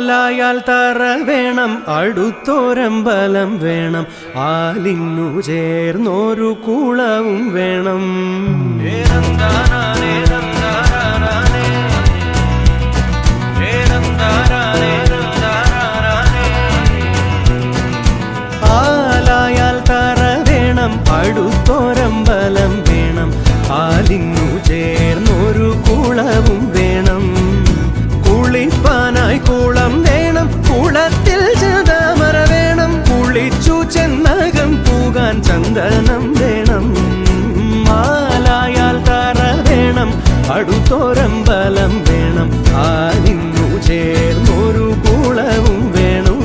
ആലായാൽ തറ വേണം, അടുത്തോരമ്പലം വേണം, ആലിന്നു ചേർന്നൊരു കുളവും വേണം. ആലായാൽ തറ വേണം, അടുത്തോരമ്പലം വേണം, ആലിന്നു ചേർന്നൊരു കുളവും വേണം. കുളിപ്പാനായി കുളം വേണം, കുളത്തിൽ ചന്ദമര വേണം, കുളിച്ചു ചെന്നകം പൂകാൻ ചന്ദനം വേണം. ആലായാൽ തറ വേണം, അടുത്തോരമ്പലം വേണം, ആലിന്നു ചേർന്നൊരു കുളവും വേണം.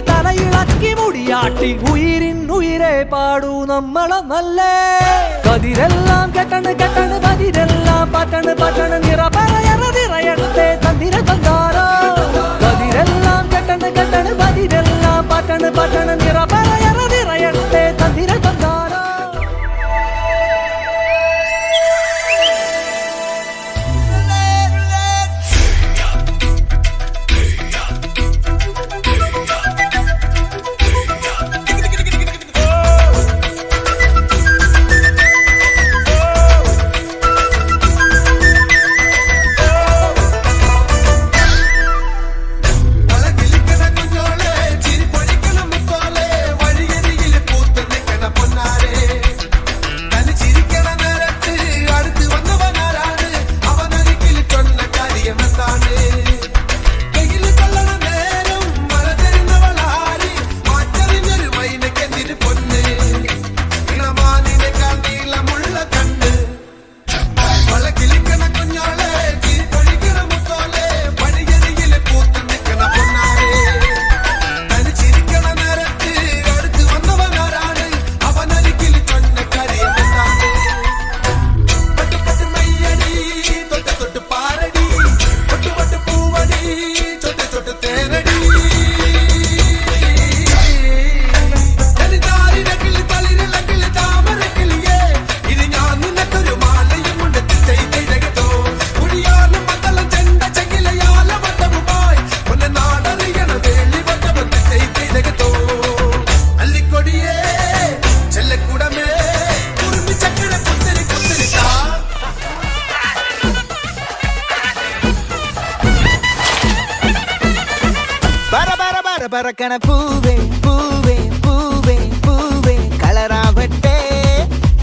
തലയിളക്കി മുടിയാട്ടി ഉയിരിൻ ഉയിരെ പാടൂ നമ്മളൊന്നല്ലേ. കതിരെല്ലാം കെട്ടണ് കെട്ടണ് പതിരെല്ലാം പറ്റണ് പറ്റണ് നിറ പറയറതിറയത്തെ തന്തിര തന്താരോ. കതിരെല്ലാം കെട്ടണ് കെട്ടണ് പതിരെല്ലാം പറ്റണ് പറ്റണ് നിറ പറയറതിറയത്തെ തന്തിര തന്താരോ. പറക്കണ പൂവേ പൂവേ പൂവേ പൂവേ കളറാവട്ടെ.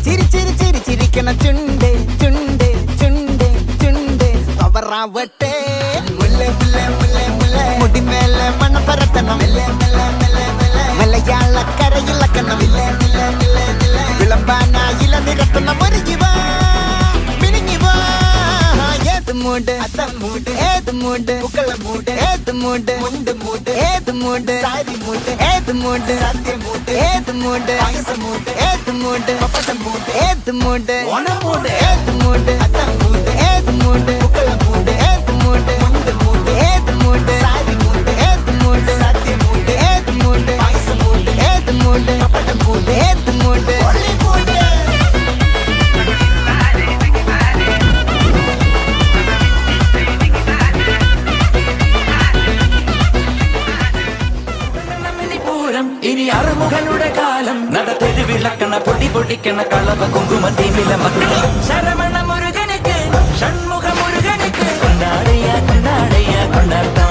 ചിരി ചിരി ചിരി ചിരിക്കണ ചുണ്ടേ ചുണ്ടേ ചുണ്ടേ ചുണ്ടേ പവറാവട്ടെ. മുല്ലേ മുല്ലേ മുല്ലേ മുല്ലേ മുടിമേലെ മണ്ണ പരത്തണം, മലയാളക്കരയിളക്കണം, വിളമ്പാനായില നിരത്തണം. ഒരു ജീവ പിരിഞ്ഞിവാ. ഏത് മൂട് മൂട് ഏത് മൂട് പുക്കള മൂട് ഏത് മൂട് മുണ്ട് മൂട് ഏത് മൂട് സാരി മൂട് ഏത് മൂട് സദ്യ മൂട് ഏത് മൂട് പായസ മൂട് ഏത് മൂട് പപ്പടം മൂട് ഏത് മൂട് ഓണം മൂട് ഏത് മൂട് അത്തം മൂട് ഏത് മൂട് പുക്കള മൂട് ഏത് മൂട് മുണ്ട് മൂട് ഏത് മൂട് സാരി മൂട് ഏത് മൂട് സദ്യ മൂട് ഏത് മൂട് പായസ മൂട് ഏത് മൂട് പപ്പടം മൂട് ഏത് മൂട് ഇനി അറുമുഖനുടെ കാലം നടത്തെരുവിളക്കണ പൊടി പൊടിക്കണ കളവ കുങ്കുമത്തിമില മക്കളെ ശരമണ മുരുകനുക്ക് ഷൺമുഖ മുരുകനുക്ക് കൊണ്ടാടയ്യ കൊണ്ടാടയ്യ കൊണ്ടാട്ട